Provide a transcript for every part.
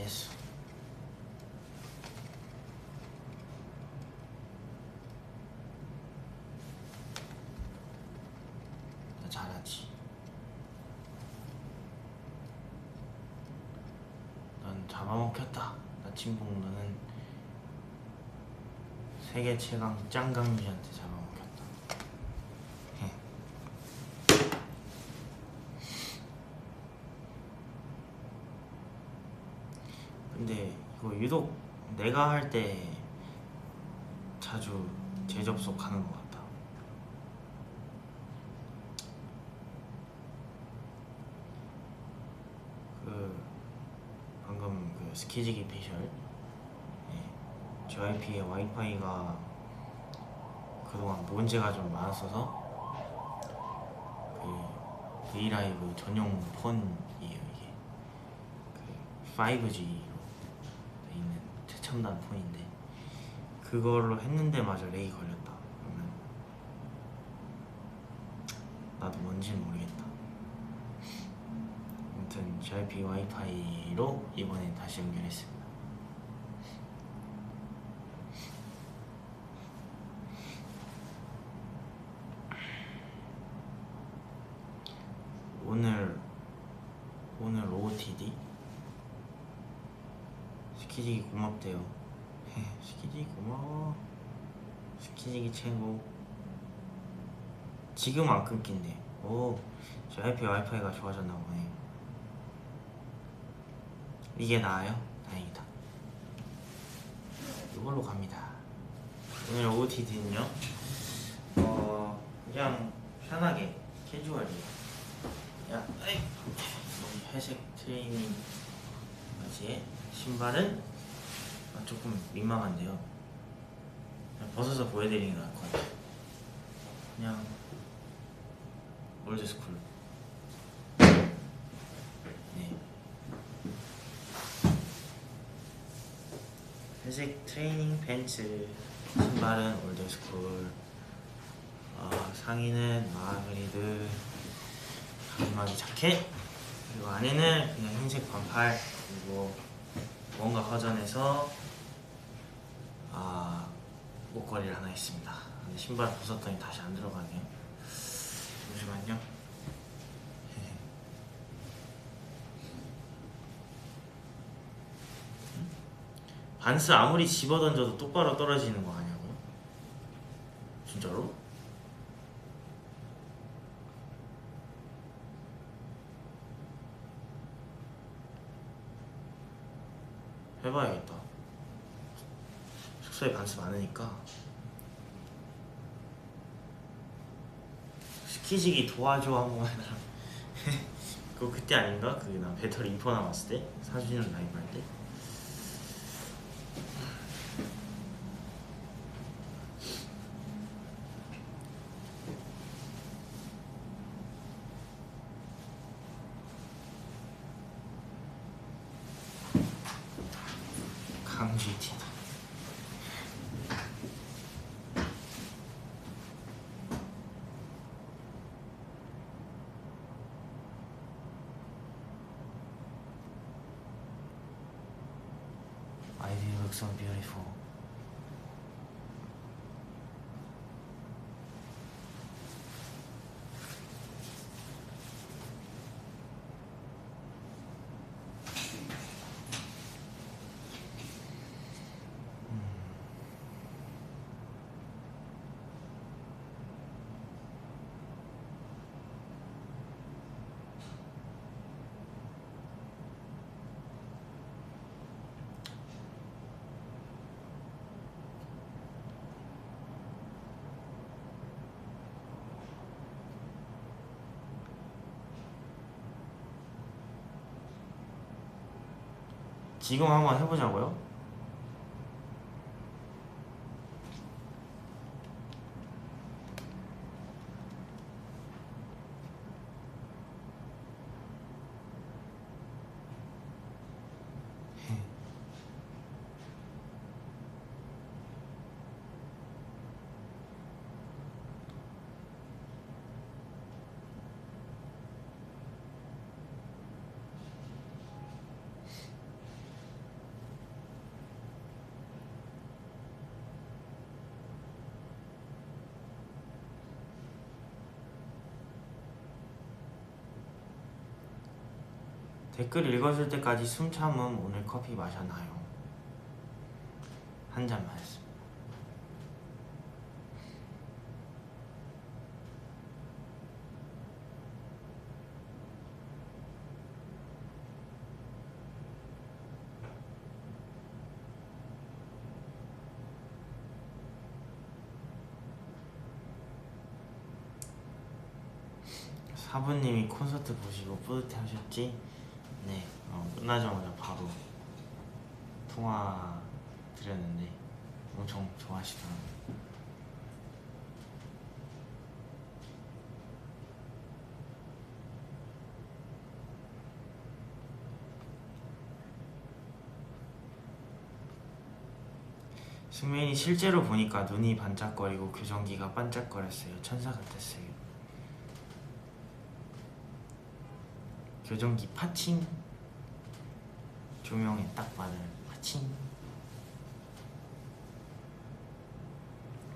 됐어. 나 잘하지. 넌 잡아먹혔다. 나 친구 너는 세계 최강 짱강미한테 잡아먹혔다. 근데 이거 유독 내가 할 때 자주 재접속하는 것 같다. 방금 스키지기 피셜, JYP의 와이파이가 그동안 문제가 좀 많았어서 V라이브 전용 폰이에요. 이게 5G로 있는 최첨단 폰인데 그걸로 했는데 마저 렉이 걸렸다. 그러면 나도 뭔지는 모르겠다. 아무튼 JYP 와이파이로 이번에 다시 연결했습니다. 오늘 OOTD 스키지기 고맙대요. 스키지기 고마워. 스키지기 최고. 지금 안 끊긴대. 오, JYP 와이파이가 좋아졌나 보네. 이게 나아요? 다행이다. 이걸로 갑니다. 오늘 OOTD는요 그냥 편하게 캐주얼이에요. 회색 트레이닝 바지에 신발은 조금 민망한데요. 그냥 벗어서 보여드리는 게 나을 것 같아요. 그냥 올드스쿨. 네. 회색 트레이닝 팬츠, 신발은 올드스쿨, 상의는 마그리드 가지막이 자켓, 그리고 안에는 그냥 흰색 반팔, 그리고 뭔가 허전해서 목걸이를 하나 있습니다. 근데 신발 벗었더니 다시 안 들어가네요. 잠시만요. 반스 아무리 집어던져도 똑바로 떨어지는 거 아니냐고요? 진짜로? 해봐야겠다. 숙소에 반스 많으니까. 스키지기 도와줘 한번 해라. 그거 그때 아닌가? 나 배터리 2% 남았을 때? 4주년 라이브 할 때? 강GT다. I do look so beautiful. 지금 한번 해보자고요? 댓글 읽어줄 때까지 숨 참음. 오늘 커피 마셨나요? 한 잔 마셨습니다. 사부님이 콘서트 보시고 뿌듯해하셨지? 네, 끝나자마자 바로 통화 드렸는데 엄청 좋아하시더라고요. 승민이 실제로 보니까 눈이 반짝거리고 교정기가 반짝거렸어요. 천사 같았어요. 교정기 파칭. 조명에 딱 맞아요. 파칭.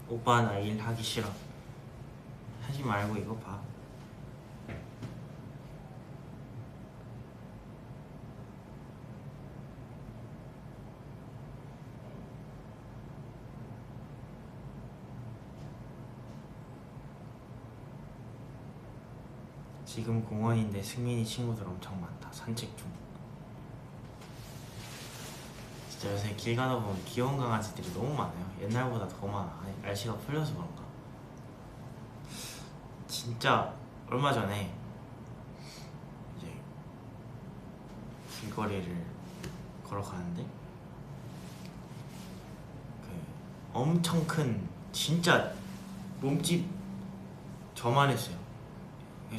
오빠 나 일 하기 싫어. 하지 말고 이거 봐. 지금 공원인데 승민이 친구들 엄청 많다. 산책 중. 진짜 요새 길 가다 보면 귀여운 강아지들이 너무 많아요. 옛날보다 더 많아. 아니, 날씨가 풀려서 그런가. 진짜 얼마 전에 이제 길거리를 걸어가는데 그 엄청 큰 진짜 몸집 저만했어요.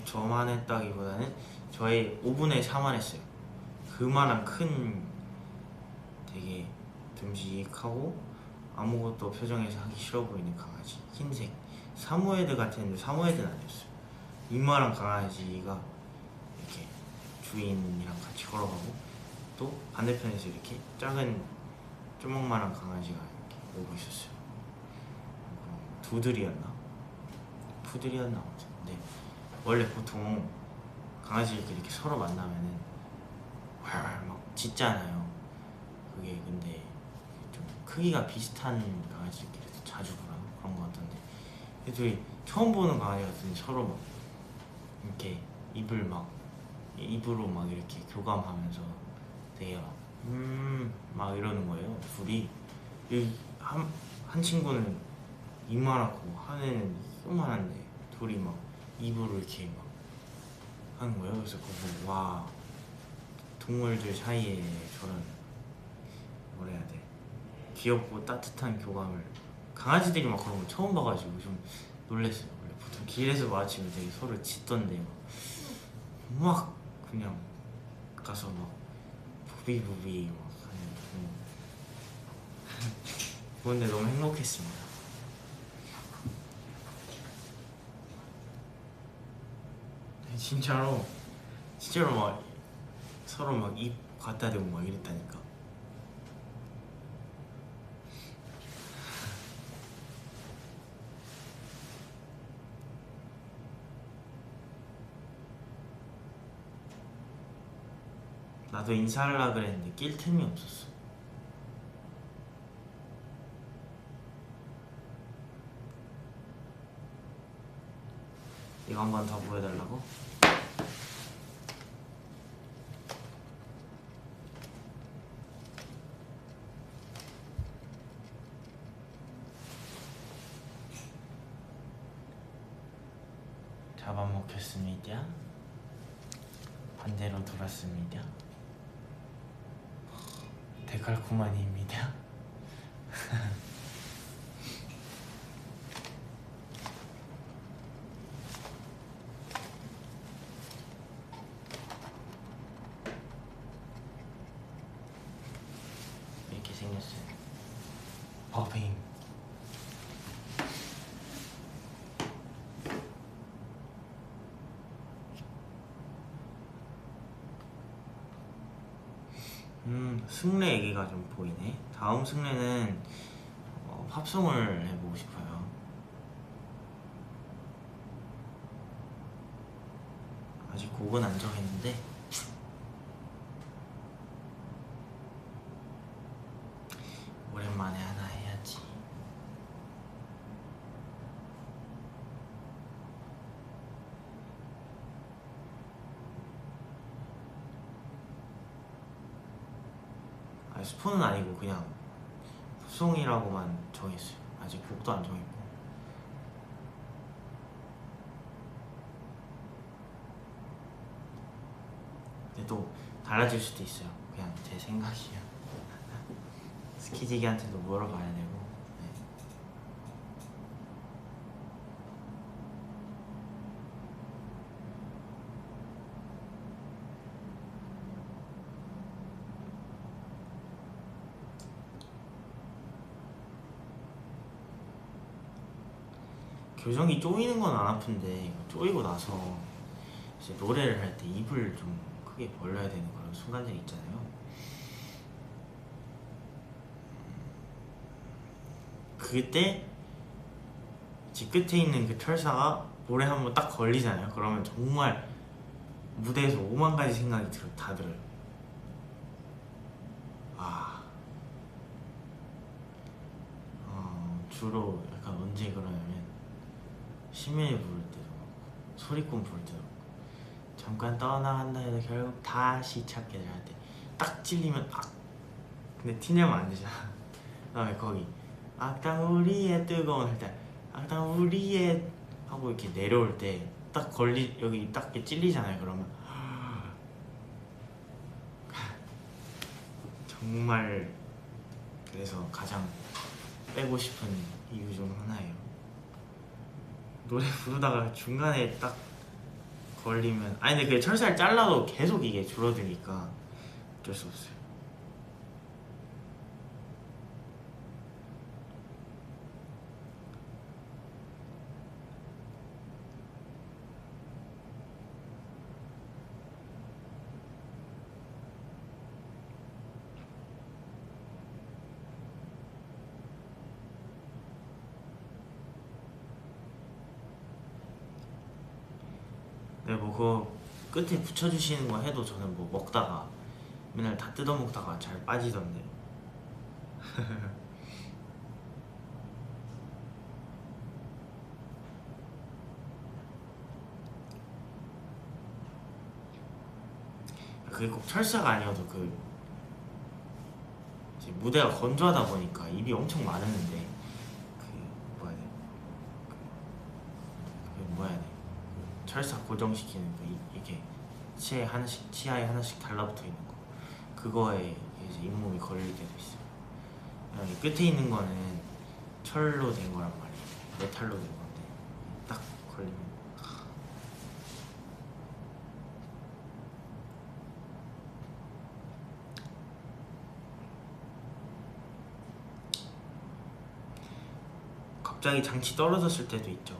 저만했다기보다는 저의 5분의 4만했어요. 그만한 큰 되게 듬직하고 아무것도 표정에서 하기 싫어 보이는 강아지. 흰색 사모예드 같았는데 사모예드는 아니었어요. 이만한 강아지가 이렇게 주인이랑 같이 걸어가고 또 반대편에서 이렇게 작은 조목만한 강아지가 이렇게 오고 있었어요. 두들이었나? 푸들이었나? 아무튼 근데 원래 보통 강아지들끼리 이렇게 서로 만나면은 막 짖잖아요. 그게 근데 좀 크기가 비슷한 강아지들끼리도 자주 그런 것 같던데 둘이 처음 보는 강아지 같은데 서로 막 이렇게 입으로 막 이렇게 교감하면서 되게 막 이러는 거예요. 둘이 한 친구는 이만하고 한 애는 요만한데 둘이 막 입으로 이렇게 막 하는 거예요. 그래서 그거 보고 와, 동물들 사이에 저런 뭐라 해야 돼, 귀엽고 따뜻한 교감을 강아지들이 막 그런 거 처음 봐가지고 좀 놀랬어요. 원래 보통 길에서 마주치면 되게 서로 짖던데 막 그냥 가서 막 부비부비 막 하는 보는데 너무 행복했습니다. 진짜로 막 서로 막 입 갖다 대고 막 이랬다니까. 나도 인사하려고 그랬는데 낄 틈이 없었어. 이거 한 번 더 보여달라고? 잡아먹혔습니다. 반대로 돌았습니다. 데칼코마니입니다. 이렇게 생겼어요. 버핑. 승래 얘기가 좀 보이네. 다음 승래는 팝송을 해보고 싶어요. 아직 곡은 안 정했는데 스포는 아니고 그냥 팝송이라고만 정했어요. 아직 곡도 안 정했고. 근데 또 달라질 수도 있어요. 그냥 제 생각이야. 스키지기한테도 물어봐야 되고. 네. 교정이 쪼이는 건 안 아픈데 쪼이고 나서 이제 노래를 할 때 입을 좀 크게 벌려야 되는 그런 순간들이 있잖아요. 그때 이제 끝에 있는 그 철사가 볼에 한번 딱 걸리잖아요. 그러면 정말 무대에서 5만 가지 생각이 다 들어요. 주로 약간 언제 그러냐면 심연이 부를 때도 그렇고 소리꾼 부를 때도 그렇고 잠깐 떠나간다 해도 결국 다시 찾게 할 때 딱 찔리면 근데 티내면 안 되잖아. 그다음에 거기 악당 우리의 뜨거운 할 때 악당 우리의 하고 이렇게 내려올 때 딱 여기 딱 이렇게 찔리잖아요. 그러면 정말 그래서 가장 빼고 싶은 이유 중 하나예요. 노래 부르다가 중간에 딱 걸리면 근데 그 철사를 잘라도 계속 이게 줄어드니까 어쩔 수 없어요. 네, 뭐 그거 끝에 붙여주시는 거 해도 저는 뭐 먹다가 맨날 다 뜯어먹다가 잘 빠지던데. 그게 꼭 철사가 아니어도 이제 무대가 건조하다 보니까 입이 엄청 많았는데 뭐야 돼? 뭐야 돼? 철사 고정시키는 이게 치아에 하나씩 달라붙어 있는 거. 그거에 이제 잇몸이 걸릴 때도 있어요. 끝에 있는 거는 철로 된 거란 말이에요. 메탈로 된 건데 딱 걸리면 갑자기 장치 떨어졌을 때도 있죠.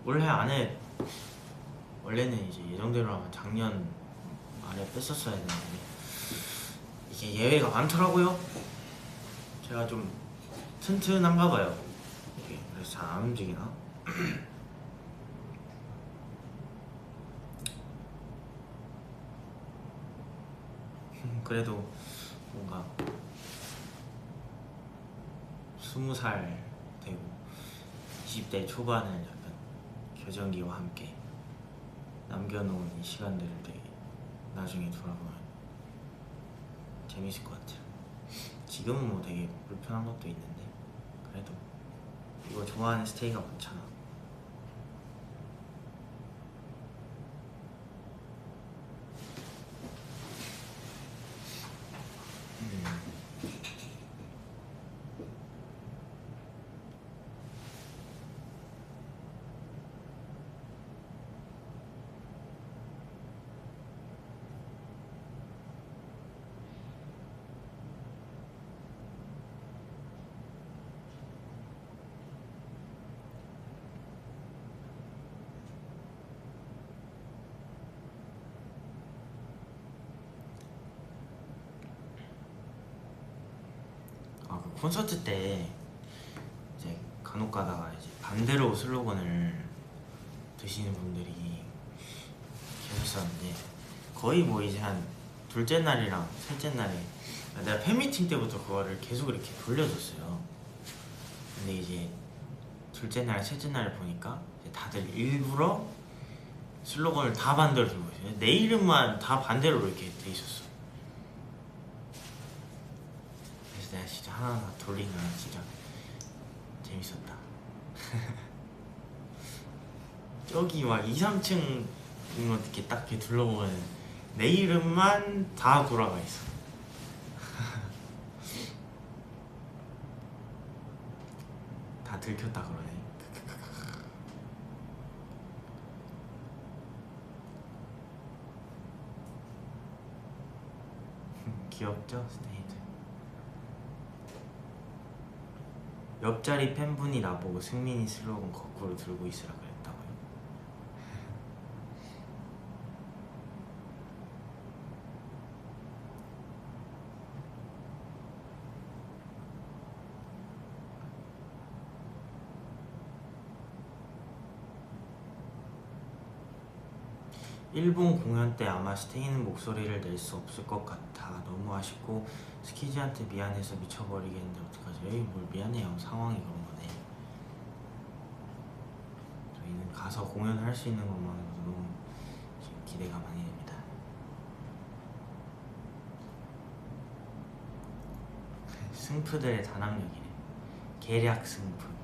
올해 안에 원래는 이제 예정대로 하면 작년 안에 뺐었어야 되는데 이게 예외가 많더라고요. 제가 좀 튼튼한가 봐요. 이게 그래서 잘 안 움직이나? 그래도 뭔가 20살 되고 20대 초반을 약간 교정기와 함께 남겨놓은 이 시간들을 되게 나중에 돌아보면 재밌을 것 같아요. 지금은 뭐 되게 불편한 것도 있는데 그래도 이거 좋아하는 스테이가 많잖아. 그 콘서트 때 이제 간혹 가다가 이제 반대로 슬로건을 드시는 분들이 있었는데 거의 뭐 이제 한 둘째 날이랑 셋째 날에 내가 팬미팅 때부터 그거를 계속 이렇게 돌려줬어요. 근데 이제 둘째 날, 셋째 날을 보니까 이제 다들 일부러 슬로건을 다 반대로 들고 있어요. 내 이름만 다 반대로 이렇게 돼 있었어. 그래서 내가 진짜 하나하나 돌리느라 진짜 재밌었다. 저기 막 2, 3층 이렇게 딱 이렇게 둘러보면 내 이름만 다 돌아가 있어. 다 들켰다 그러네. 귀엽죠? 스테이드. 옆자리 팬분이 나보고 승민이 슬로건 거꾸로 들고 있으라 그랬다고요? 일본 공연 때 아마 스테이는 목소리를 낼 수 없을 것 같아. 너무 아쉽고 스키즈한테 미안해서 미쳐버리겠는데 어떡하지? 에이 뭘 미안해요. 상황이 그런 거네. 저희는 가서 공연할 수 있는 것만으로도 너무 지금 기대가 많이 됩니다. 승프들의 단합력이네. 계략 승프.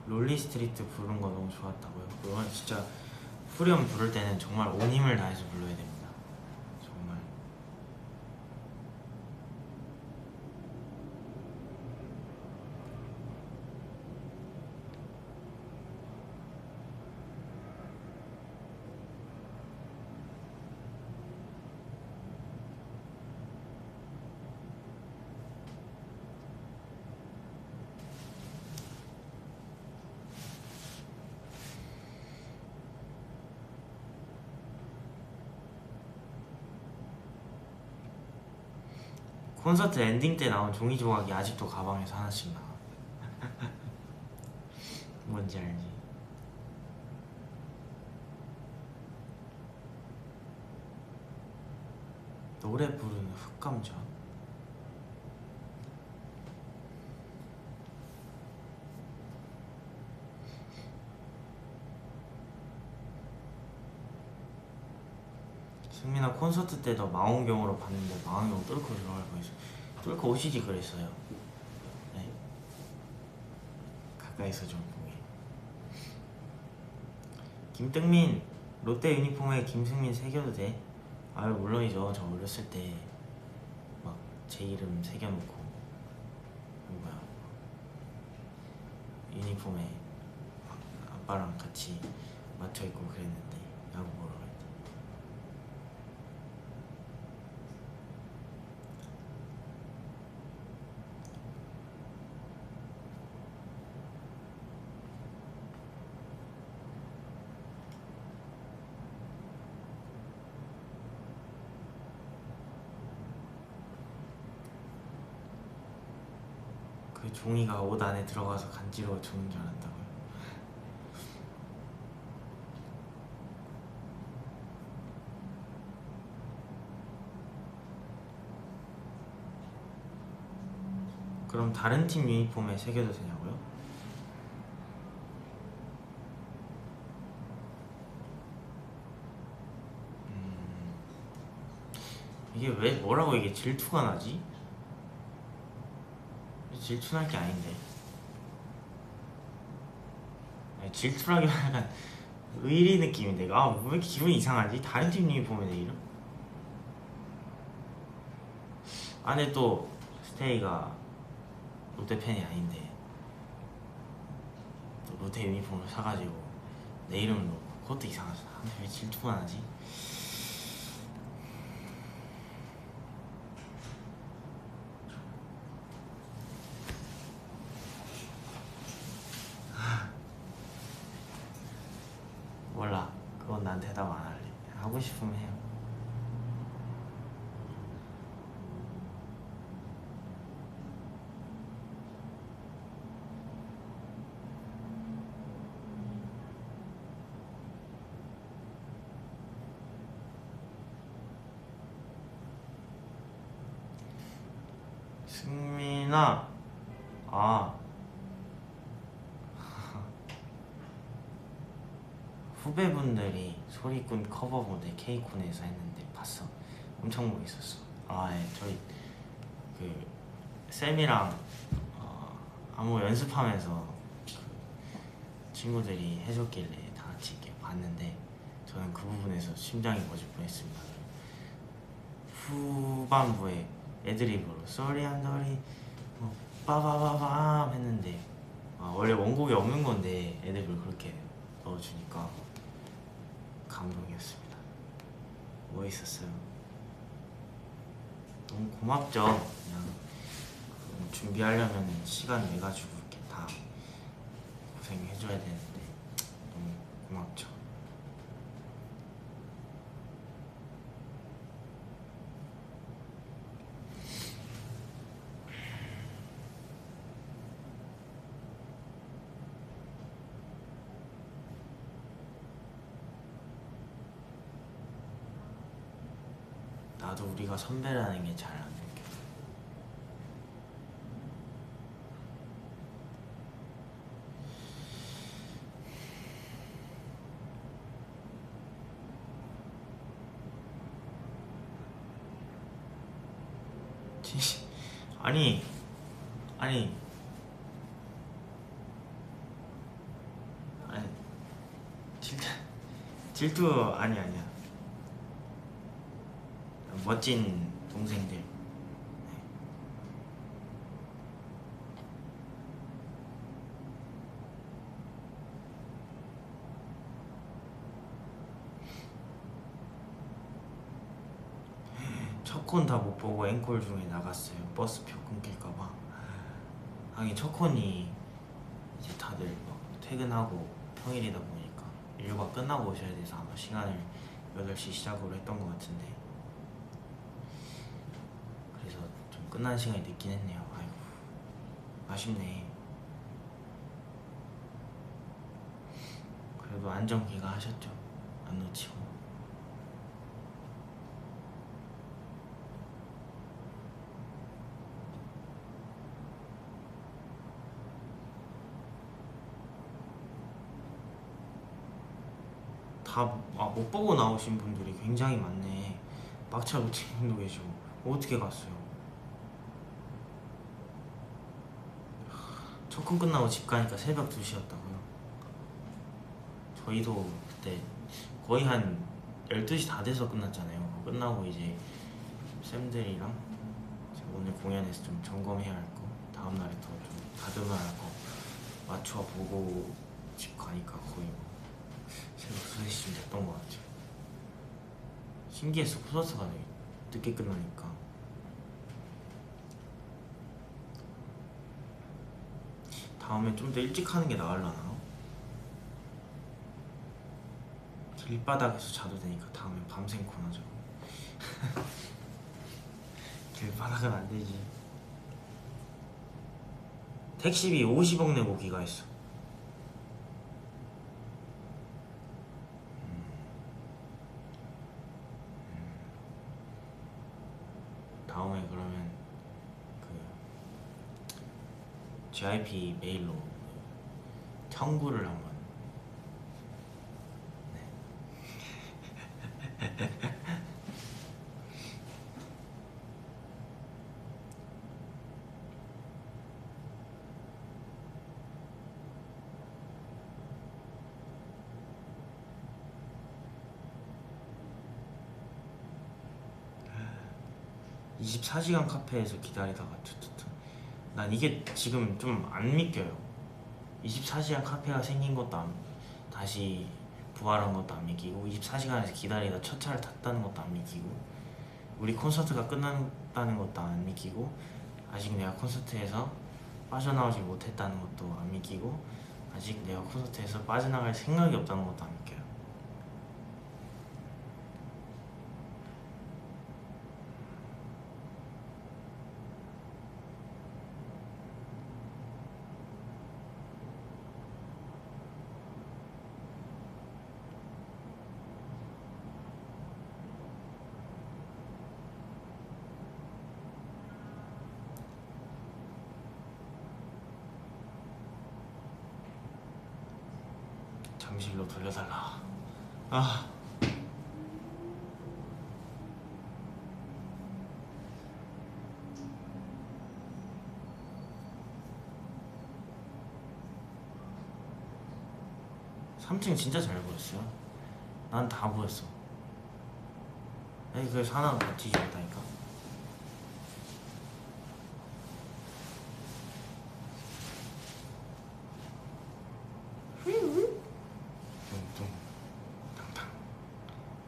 롤리 스트리트 부른 거 너무 좋았다고요? 그건 진짜 후렴 부를 때는 정말 온 힘을 다해서 불러야 됩니다. 정말. 콘서트 엔딩 때 나온 종이 조각이 아직도 가방에서 하나씩 나와. 뭔지 알지? 노래 부르는 흑감자. 승민아 콘서트 때 너 망원경으로 봤는데 망원경 뚫고 들어갈 뻔했어. 뚫고 오시지 그랬어요. 네. 가까이서 좀 보게. 김등민 롯데 유니폼에 김승민 새겨도 돼? 아유 물론이죠. 저 어렸을 때 막 제 이름 새겨놓고 뭐야 유니폼에 막 아빠랑 같이 맞춰입고 그랬는데 야구 보러 갈 때. 그 종이가 옷 안에 들어가서 간지러워 죽는 줄 알았다고요? 그럼 다른 팀 유니폼에 새겨도 되냐고요? 이게 왜 뭐라고 이게 질투가 나지? 질투날 게 아닌데. 아니, 질투라기보다 약간 의리 느낌인데. 아, 왜 이렇게 기분이 이상하지? 다른 팀 유니폼에 내 이름? 안에 또 스테이가 롯데 팬이 아닌데 또 롯데 유니폼을 사가지고 내 이름을 넣고 그것도 이상하잖아. 왜 질투가 나지? 몰라. 그건 난 대답 안 할래. 하고 싶으면 해요. 승민아, 아 후배분들이 소리꾼 커버 무대 케이콘에서 했는데 봤어? 엄청 멋있었어. 아, 예, 저희 그 쌤이랑 안무 연습하면서 그 친구들이 해줬길래 다 같이 이렇게 봤는데 저는 그 부분에서 심장이 멎을 뻔했습니다. 후반부에 애드립으로 Sorry I'm sorry 빠바바밤 했는데 원래 원곡에 없는 건데 애드립을 그렇게 넣어주니까 감동이었습니다. 멋있었어요. 너무 고맙죠. 그냥 준비하려면 시간 내가지고 이렇게 다 고생해줘야 되는데 너무 고맙죠. 나도 우리가 선배라는 게 잘 안 느껴. 아니 아니 아니 질투 아니야. 멋진 동생들. 네. 첫 콘 다 못 보고 앵콜 중에 나갔어요. 버스표 끊길까봐. 하긴 첫 콘이 이제 다들 막 퇴근하고 평일이다 보니까 일과 끝나고 오셔야 돼서 아마 시간을 8시 시작으로 했던 것 같은데 그래서 좀 끝난 시간이 늦긴 했네요. 아이고 아쉽네. 그래도 안정기가 하셨죠. 안 놓치고. 다 못 보고 나오신 분들이 굉장히 많네. 막차 놓친 분도 계시고. 어떻게 갔어요? 첫 콘 끝나고 집 가니까 새벽 2시였다고요? 저희도 그때 거의 한 12시 다 돼서 끝났잖아요. 끝나고 이제 쌤들이랑 오늘 공연에서 좀 점검해야 할 거, 다음날에 더 좀 다듬어야 할 거 맞춰 보고 집 가니까 거의 새벽 2시쯤 됐던 것 같아요. 신기했어. 콘서트가 되게 늦게 끝나니까. 다음에 좀 더 일찍 하는 게 나으려나? 길바닥에서 자도 되니까 다음에 밤샘 콘하죠. 길바닥은 안 되지. 택시비 50억 내고 귀가했어. 다음에 그러면 그 JYP 메일로 청구를 한번. 네. 24시간 카페에서 기다리다가 투투투. 난 이게 지금 좀 안 믿겨요. 24시간 카페가 생긴 것도 다시 부활한 것도 안 믿기고 24시간에서 기다리다 첫 차를 탔다는 것도 안 믿기고 우리 콘서트가 끝난다는 것도 안 믿기고 아직 내가 콘서트에서 빠져나오지 못했다는 것도 안 믿기고 아직 내가 콘서트에서 빠져나갈 생각이 없다는 것도 안 믿겨요. 병실로 돌려달라. 아. (3층) 진짜 잘 보였어요. 난 다 보였어. 아니 그래서 하나는 다 뒤집었다니까. 뚱뚱 탕탕.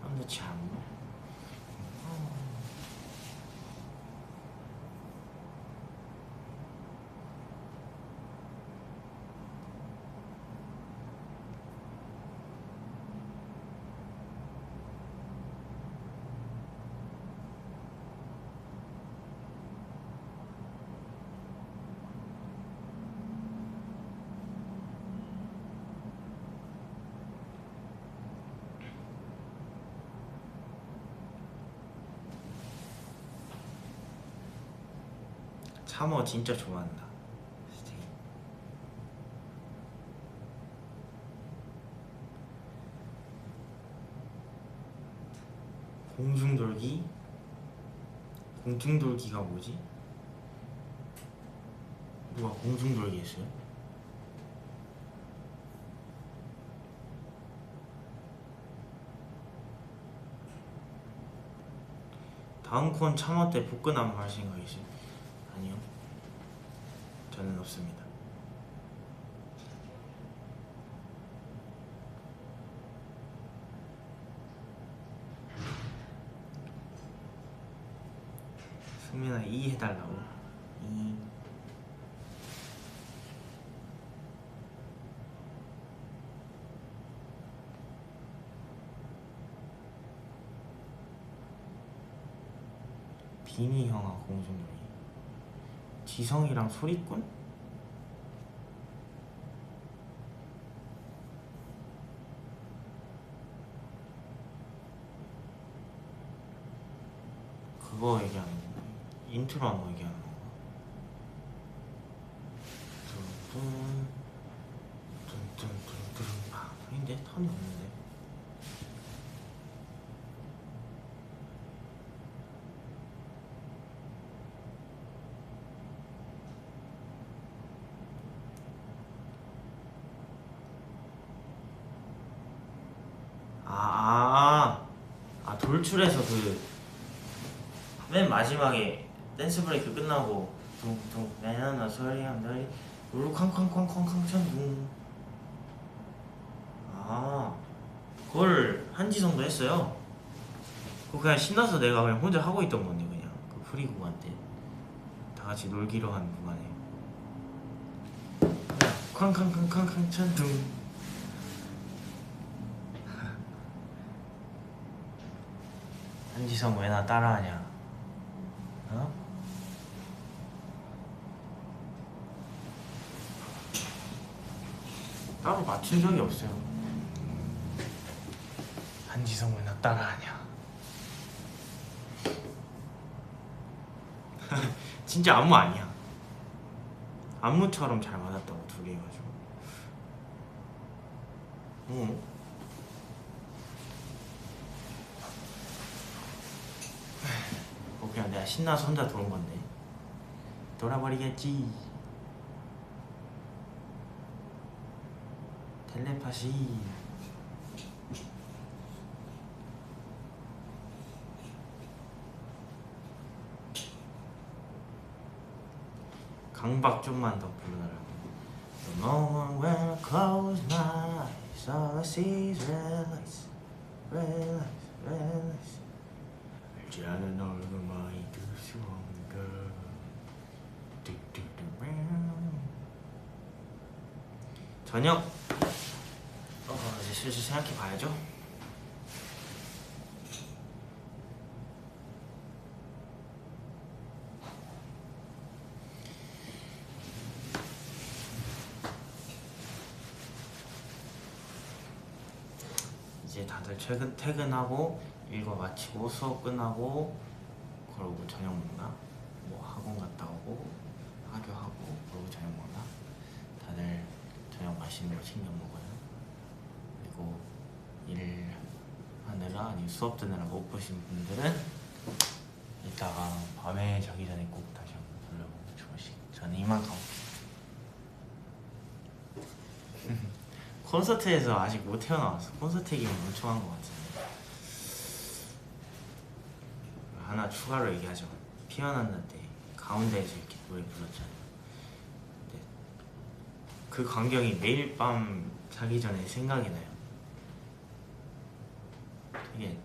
근데 참 참어 진짜 좋아한다. 스테이. 공중돌기? 공중돌기가 뭐지? 누가 공중돌기 했어요? 다음 콘 참어 때 복근함 할 생각이세요? 아니요, 저는 없습니다. 승민아 이 해달라고. 이 비니 형아 공중놀이. 지성이랑 소리꾼? 그거 얘기하는 거. 인트로 한 거 얘기하는 거. 뚠뚠 뚠뚠뚠뚠. 아 아닌데 턴이 없는데. 돌출해서 그 맨 마지막에 댄스 브레이크 끝나고 둥둥 나나 소리 한다리 룰루 쾅쾅쾅쾅쾅 천둥. 아 그걸 한지성도 했어요. 그거 그냥 신나서 내가 그냥 혼자 하고 있던 건데 그냥 그 프리 구간 때 다 같이 놀기로 한 구간에 쾅쾅쾅쾅쾅 천둥. 한지성 왜 나 따라하냐? 어? 따로 맞춘 적이 없어요. 한지성 왜 나 따라하냐? 진짜 안무 아니야. 안무처럼 잘 맞았다고 둘이 해가지고. 그냥 내가 신나서 혼자 도는 건데 돌아버리겠지. 텔레파시. 강박 좀만 더 불러달라고. The moment when I close my eyes, all I see is red lights, red lights, red lights. 알지 않은 얼굴만이 들 수 없는 걸. 저녁 이제 슬슬 생각해 봐야죠. 이제 다들 퇴근하고 일과 마치고 수업 끝나고 그러고 저녁 먹나? 뭐 학원 갔다 오고 학교하고 그러고 저녁 먹나? 다들 저녁 맛있는 거 챙겨 먹어요. 가지고 일하느라 아니면 수업 듣느라 못 보신 분들은 이따가 밤에 자기 전에 꼭 다시 한번 돌려보면 좋으시. 저는 이만 가볼게요. 콘서트에서 아직 못 태어나왔어. 콘서트 얘기는 엄청 한 것 같은데 하나 추가로 얘기하죠. 피어난다 때 가운데에서 이렇게 노래 불렀잖아요. 근데 그 광경이 매일 밤 자기 전에 생각이 나요. 되게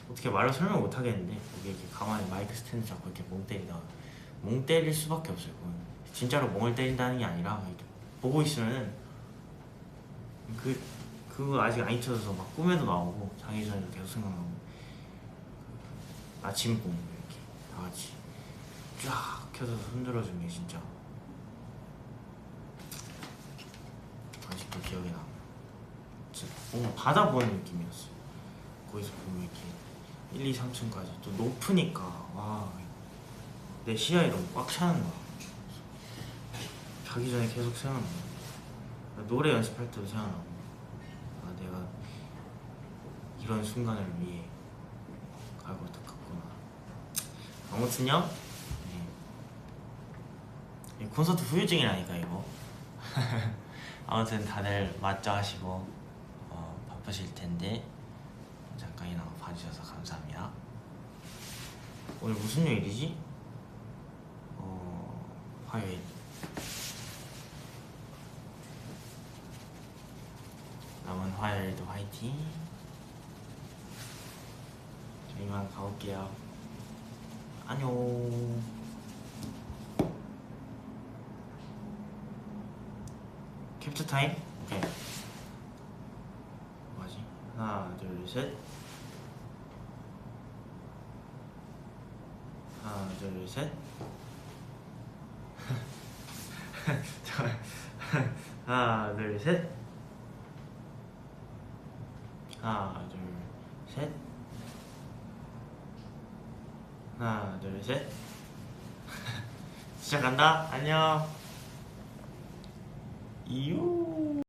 어떻게 말로 설명 못 하겠는데 거기 이렇게 가만히 마이크 스탠드 잡고 이렇게 멍 때리다가 멍 때릴 수밖에 없어요. 그건 진짜로 멍을 때린다는 게 아니라 보고 있으면은 그거 아직 안 잊혀져서 막 꿈에도 나오고 자기 전에도 계속 생각나고 아침 봄 이렇게 다 같이 쫙 켜서 흔들어준 게 진짜 아직도 기억에 남아요. 진짜 뭔가 바다 보는 느낌이었어요. 거기서 보면 이렇게 1, 2, 3층까지 또 높으니까 와, 내 시야에 너무 꽉 차는 거야. 자기 전에 계속 생각나. 노래 연습할 때도 생각나고 아, 내가 이런 순간을 위해 갈고 닦았구나. 아무튼요, 네. 콘서트 후유증이라니까 이거. 아무튼 다들 맞죠 하시고 바쁘실 텐데 잠깐이나마 봐주셔서 감사합니다. 오늘 무슨 요일이지? 화요일. 남은 화요일도 화이팅. 저희만 가볼게요. 안녕. 캡처 타임? 오케이. 뭐지? 하나, 둘, 셋. 하나, 둘, 셋. 하나, 둘, 셋. 하나, 둘, 셋. 하나, 둘, 셋. 시작한다. 안녕. 이유.